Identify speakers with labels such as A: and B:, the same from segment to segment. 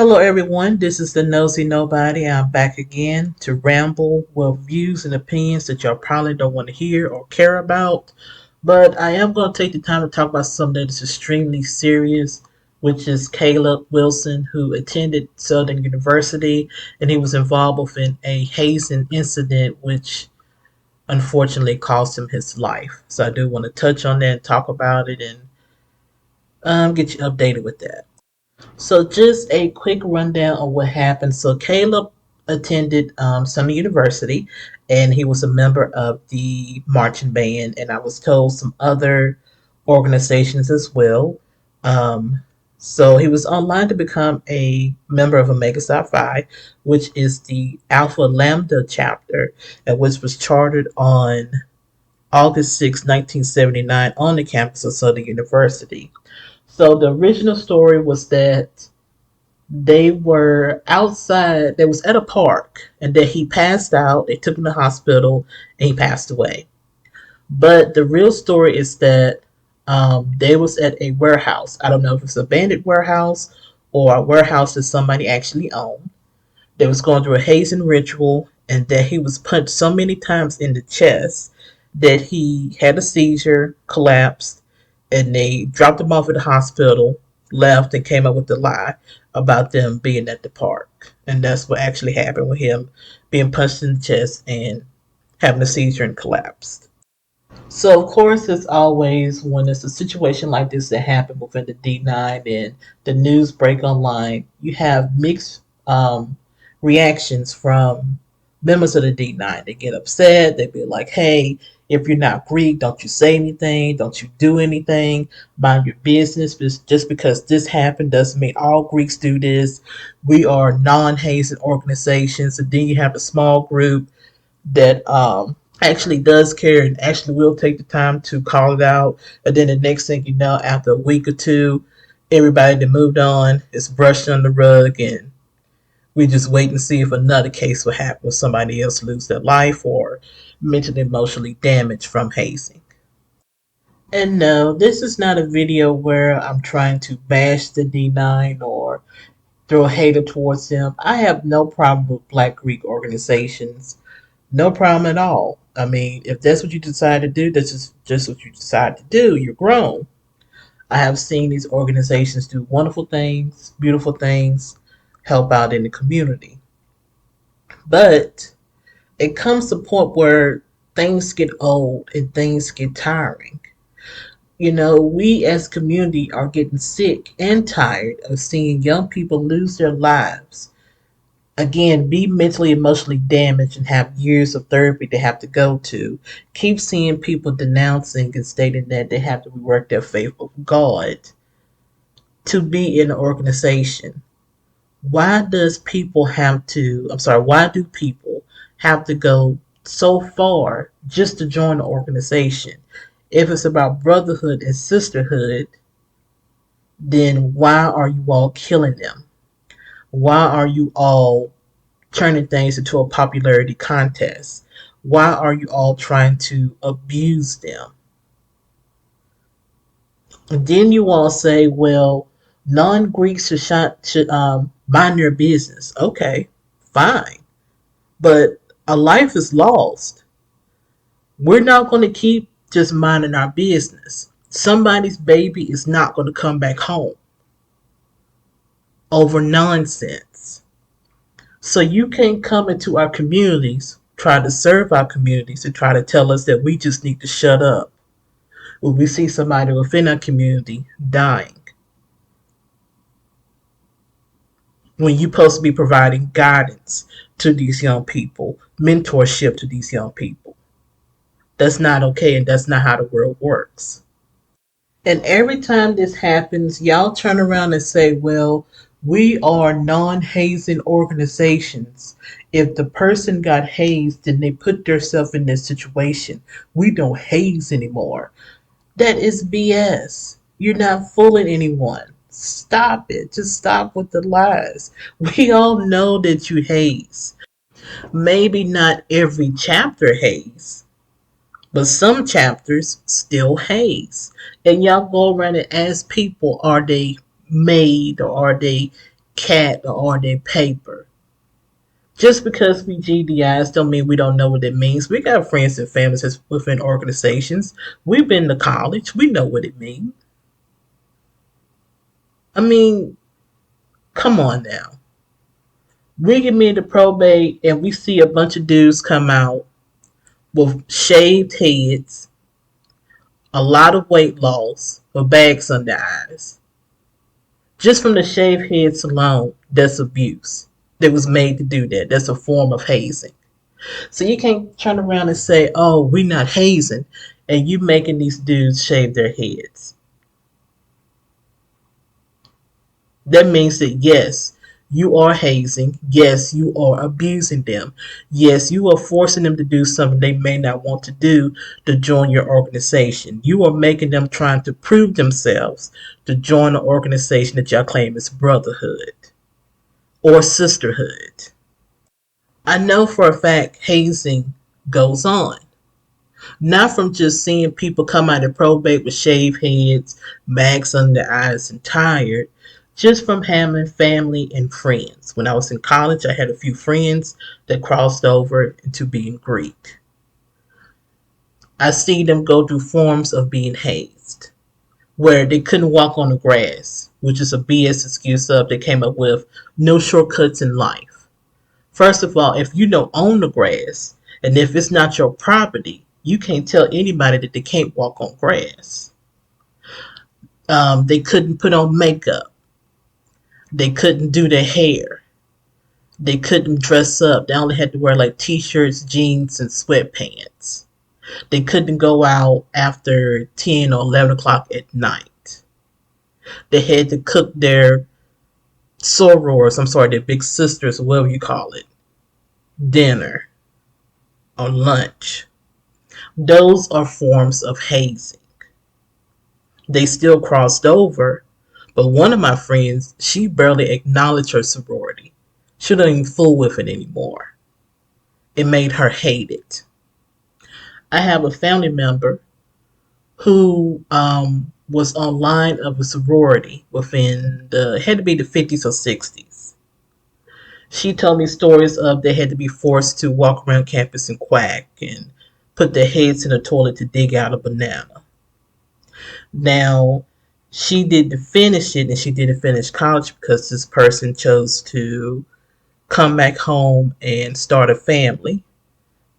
A: Hello, everyone. This is the Nosy Nobody. I'm back again to ramble with views and opinions that y'all probably don't want to hear or care about. But I am going to take the time to talk about something that is extremely serious, which is Caleb Wilson, who attended Southern University and he was involved in a hazing incident, which unfortunately cost him his life. So I do want to touch on that and talk about it and get you updated with that. So, just a quick rundown of what happened. So, Caleb attended Summer University and he was a member of the marching band, and I was told some other organizations as well. Um, so, he was online to become a member of Omega Psi Phi, which is the Alpha Lambda chapter, and which was chartered on August 6, 1979, on the campus of Southern University. So, the original story was that they were outside, they was at a park, and then he passed out. They took him to the hospital and he passed away. But the real story is that they was at a warehouse. I don't know if it's an abandoned warehouse or a warehouse that somebody actually owned. They was going through a hazing ritual, and that he was punched so many times in the chest that he had a seizure, collapsed, and they dropped him off at the hospital, left, and came up with the lie about them being at the park. And that's what actually happened with him being punched in the chest and having a seizure and collapsed. So, of course, as always, when it's a situation like this that happened within the D9 and the news break online, you have mixed reactions from members of the D9. They get upset. They be like, hey, if you're not Greek, don't you say anything. Don't you do anything. Mind your business. Just because this happened doesn't mean all Greeks do this. We are non-hazing organizations. And then you have a small group that actually does care and actually will take the time to call it out. And then the next thing you know, after a week or two, everybody that moved on is brushed on the rug, and we just wait and see if another case will happen with somebody else lose their life or mentally emotionally damaged from hazing. And no, this is not a video where I'm trying to bash the D9 or throw hatred towards them. I have no problem with Black Greek organizations. No problem at all. I mean, if that's what you decide to do, that's just what you decide to do. You're grown. I have seen these organizations do wonderful things, beautiful things, help out in the community. But it comes to a point where things get old and things get tiring. You know, we as community are getting sick and tired of seeing young people lose their lives, again, be mentally, emotionally damaged and have years of therapy they have to go to. Keep seeing people denouncing and stating that they have to rework their faith with God to be in an organization. Why do people have to go so far just to join an organization? If it's about brotherhood and sisterhood, then why are you all killing them? Why are you all turning things into a popularity contest? Why are you all trying to abuse them? And then you all say, well, non-Greeks should mind their business. Okay, fine. But a life is lost. We're not going to keep just minding our business. Somebody's baby is not going to come back home over nonsense. So you can't come into our communities, try to serve our communities, and try to tell us that we just need to shut up when we see somebody within our community dying. When you're supposed to be providing guidance to these young people, mentorship to these young people. That's not okay, and that's not how the world works. And every time this happens, y'all turn around and say, well, We are non-hazing organizations. If the person got hazed, then they put themselves in this situation. We don't haze anymore. That is BS. You're not fooling anyone. Stop it. Just stop with the lies. We all know that you haze. Maybe not every chapter haze, but some chapters still haze. And y'all go around and ask people, are they made or are they cat or are they paper? Just because we GDIs don't mean we don't know what it means. We got friends and families within organizations. We've been to college. We know what it means. I mean, come on now. We get me to probate and we see a bunch of dudes come out with shaved heads, a lot of weight loss, with bags under eyes. Just from the shaved heads alone, that's abuse. That was made to do that. That's a form of hazing. So you can't turn around and say, "Oh, we're not hazing," and you making these dudes shave their heads. That means that yes, you are hazing. Yes, you are abusing them. Yes, you are forcing them to do something they may not want to do to join your organization. You are making them trying to prove themselves to join an organization that y'all claim is brotherhood or sisterhood. I know for a fact hazing goes on. Not from just seeing people come out of probate with shaved heads, bags under their eyes, and tired, just from having family and friends. When I was in college, I had a few friends that crossed over into being Greek. I see them go through forms of being hazed, where they couldn't walk on the grass, which is a BS excuse they came up with. No shortcuts in life. First of all, if you don't own the grass, and if it's not your property, you can't tell anybody that they can't walk on grass. They couldn't put on makeup. They couldn't do their hair. They couldn't dress up. They only had to wear like t-shirts, jeans, and sweatpants. They couldn't go out after 10 or 11 o'clock at night. They had to cook their sorors, I'm sorry, their big sisters, whatever you call it, dinner or lunch. Those are forms of hazing. They still crossed over, but one of my friends, she barely acknowledged her sorority. She doesn't even fool with it anymore. It made her hate it. I have a family member who was online of a sorority within had to be the 50s or 60s. She told me stories of they had to be forced to walk around campus and quack and put their heads in the toilet to dig out a banana. Now, she didn't finish it and she didn't finish college because this person chose to come back home and start a family.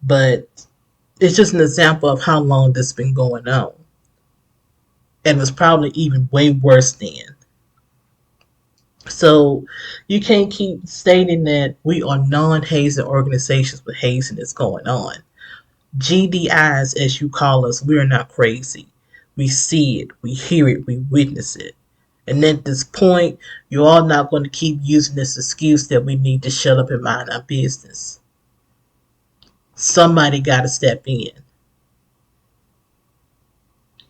A: But it's just an example of how long this has been going on. And it was probably even way worse then. So you can't keep stating that we are non-hazing organizations, but hazing is going on. GDIs, as you call us, we are not crazy. We see it, we hear it, we witness it. And at this point, you're all not going to keep using this excuse that we need to shut up and mind our business. Somebody got to step in.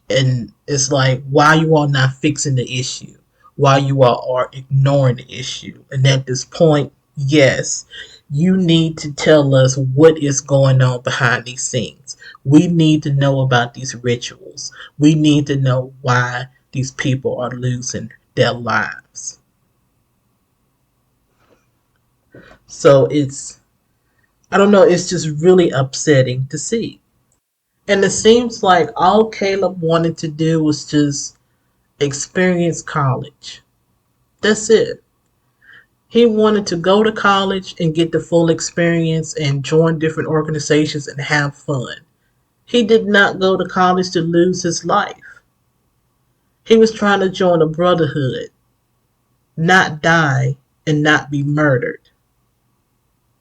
A: And it's like, why you all not fixing the issue? Why you all are ignoring the issue? And at this point, yes, you need to tell us what is going on behind these scenes. We need to know about these rituals. We need to know why these people are losing their lives. So I don't know, it's just really upsetting to see. And it seems like all Caleb wanted to do was just experience college. That's it. He wanted to go to college and get the full experience and join different organizations and have fun. He did not go to college to lose his life. He was trying to join a brotherhood, not die and not be murdered.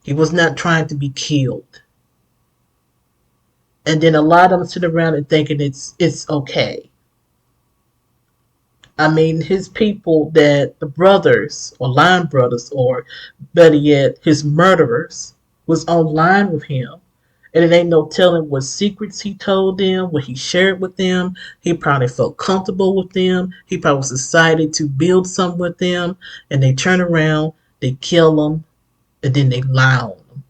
A: He was not trying to be killed. And then a lot of them sit around and thinking it's okay. I mean, his people, that the brothers or line brothers, or better yet, his murderers, was online with him. And it ain't no telling what secrets he told them, what he shared with them. He probably felt comfortable with them. He probably was excited to build something with them. And they turn around, they kill him, and then they lie on him.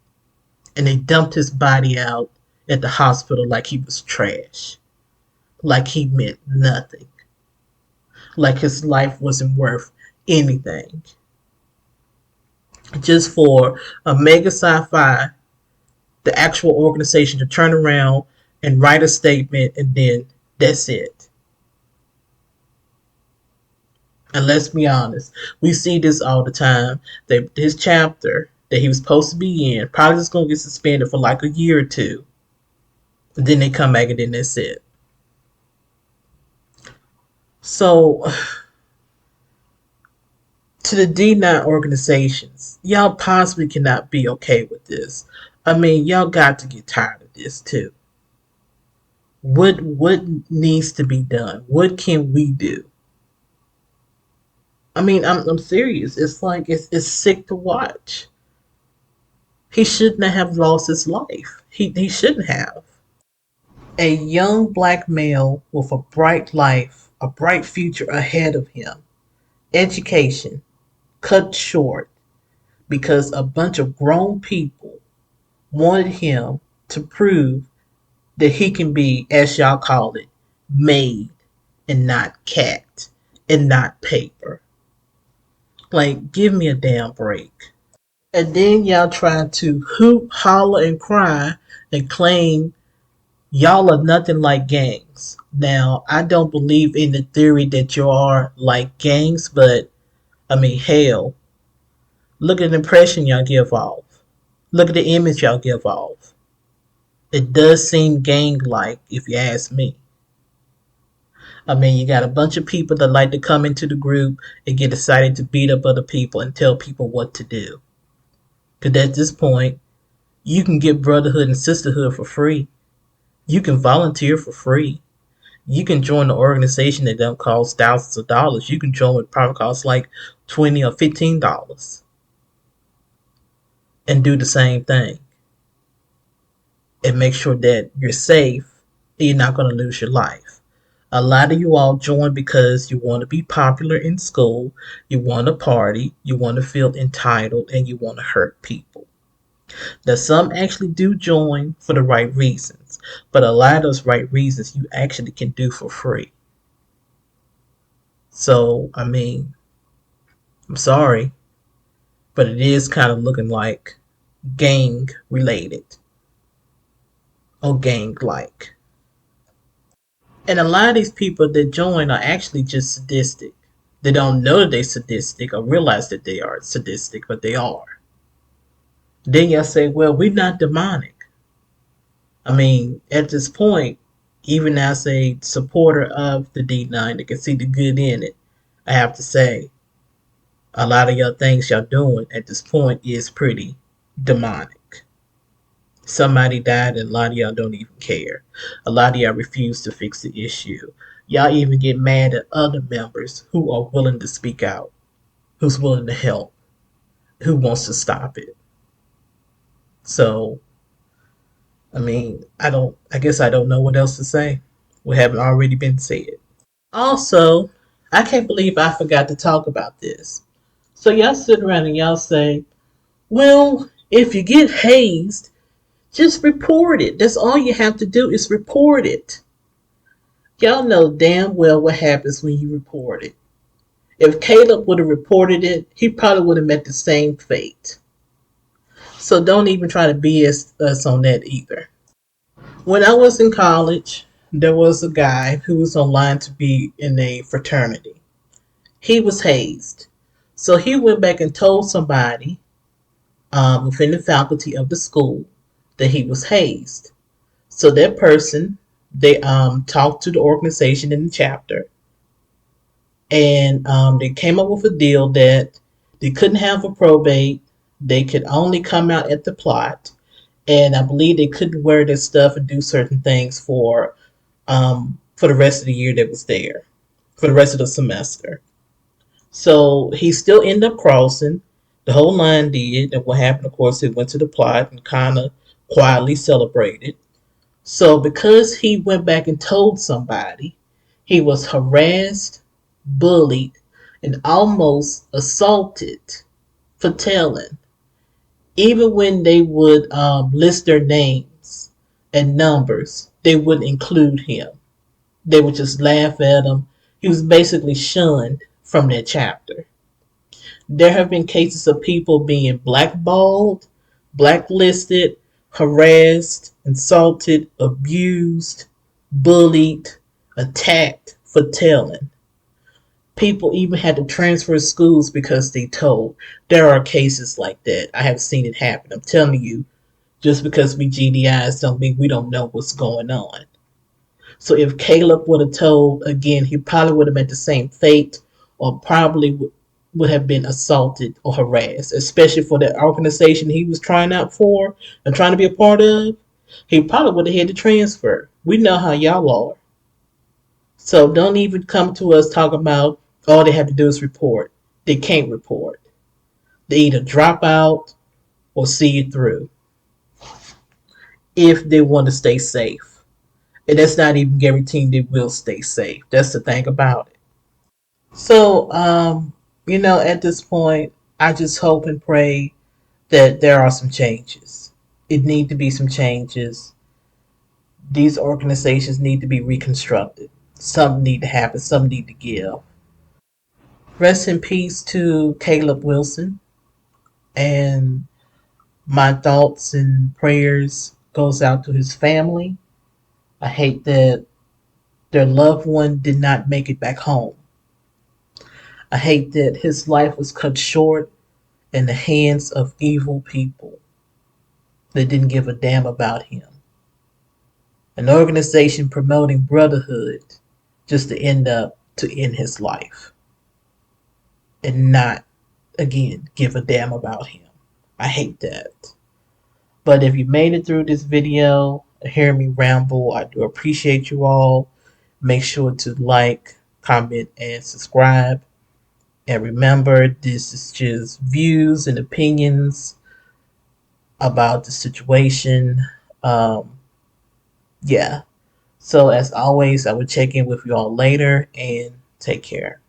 A: And they dumped his body out at the hospital like he was trash, like he meant nothing, like his life wasn't worth anything. Just for a mega sci-fi, the actual organization, to turn around and write a statement, and then that's it. And let's be honest, we see this all the time. That his chapter that he was supposed to be in probably just gonna get suspended for like a year or two. And then they come back and then that's it. So to the D9 organizations, y'all possibly cannot be okay with this. I mean, y'all got to get tired of this too. What needs to be done? What can we do? I mean, I'm serious. It's like it's sick to watch. He shouldn't have lost his life. He shouldn't have. A young black male with a bright life, a bright future ahead of him. Education cut short because a bunch of grown people wanted him to prove that he can be, as y'all call it, made and not cat and not paper. Like, give me a damn break. And then y'all try to hoop, holler, and cry and claim y'all are nothing like gangs. Now, I don't believe in the theory that you are like gangs, but I mean, hell, look at the impression y'all give off. Look at the image y'all give off. It does seem gang like, if you ask me. I mean, you got a bunch of people that like to come into the group and get excited to beat up other people and tell people what to do. Because at this point, you can get brotherhood and sisterhood for free. You can volunteer for free. You can join an organization that don't cost thousands of dollars. You can join with probably costs like $20 or $15 and do the same thing. And make sure that you're safe and you're not going to lose your life. A lot of you all join because you want to be popular in school, you want to party, you want to feel entitled, and you want to hurt people. Now, some actually do join for the right reasons, but a lot of those right reasons you actually can do for free. So, I mean, I'm sorry, but it is kind of looking like gang related or gang like. And a lot of these people that join are actually just sadistic. They don't know that they're sadistic or realize that they are sadistic, but they are. Then y'all say, well, we're not demonic. I mean, at this point, even as a supporter of the D9 that can see the good in it, I have to say, a lot of y'all things y'all doing at this point is pretty demonic. Somebody died and a lot of y'all don't even care. A lot of y'all refuse to fix the issue. Y'all even get mad at other members who are willing to speak out, who's willing to help, who wants to stop it. So, I mean, I guess I don't know what else to say. What haven't already been said. Also, I can't believe I forgot to talk about this. So y'all sit around and y'all say, well, if you get hazed, just report it. That's all you have to do is report it. Y'all know damn well what happens when you report it. If Caleb would have reported it, he probably would have met the same fate. So don't even try to BS us on that either. When I was in college, there was a guy who was online to be in a fraternity. He was hazed. So he went back and told somebody within the faculty of the school that he was hazed. So that person, they talked to the organization in the chapter, and they came up with a deal that they couldn't have a probate. They could only come out at the plot, and I believe they couldn't wear their stuff and do certain things for the rest of the year that was there. for the rest of the semester. So he still ended up crossing. The whole line did. And what happened, of course, he went to the plot and kind of quietly celebrated. So because he went back and told somebody, he was harassed, bullied, and almost assaulted for telling. Even when they would list their names and numbers, they wouldn't include him. They would just laugh at him. He was basically shunned from that chapter. There have been cases of people being blackballed, blacklisted, harassed, insulted, abused, bullied, attacked for telling. People even had to transfer schools because they told. There are cases like that. I have seen it happen. I'm telling you, just because we GDIs don't mean we don't know what's going on. So if Caleb would have told again, he probably would have met the same fate, or probably would have been assaulted or harassed, especially for the organization he was trying out for and trying to be a part of. He probably would have had to transfer. We know how y'all are. So don't even come to us talking about all they have to do is report. They can't report. They either drop out or see it through if they want to stay safe. And that's not even guaranteeing they will stay safe. That's the thing about it. So, at this point, I just hope and pray that there are some changes. It need to be some changes. These organizations need to be reconstructed. Something need to happen. Something need to give. Rest in peace to Caleb Wilson, and my thoughts and prayers goes out to his family. I hate that their loved one did not make it back home. I hate that his life was cut short in the hands of evil people that didn't give a damn about him. An organization promoting brotherhood just to end his life and not, again, give a damn about him. I hate that. But if you made it through this video, hear me ramble, I do appreciate you all. Make sure to like, comment, and subscribe. And remember, this is just views and opinions about the situation. Um, yeah. So as always, I will check in with you all later and take care.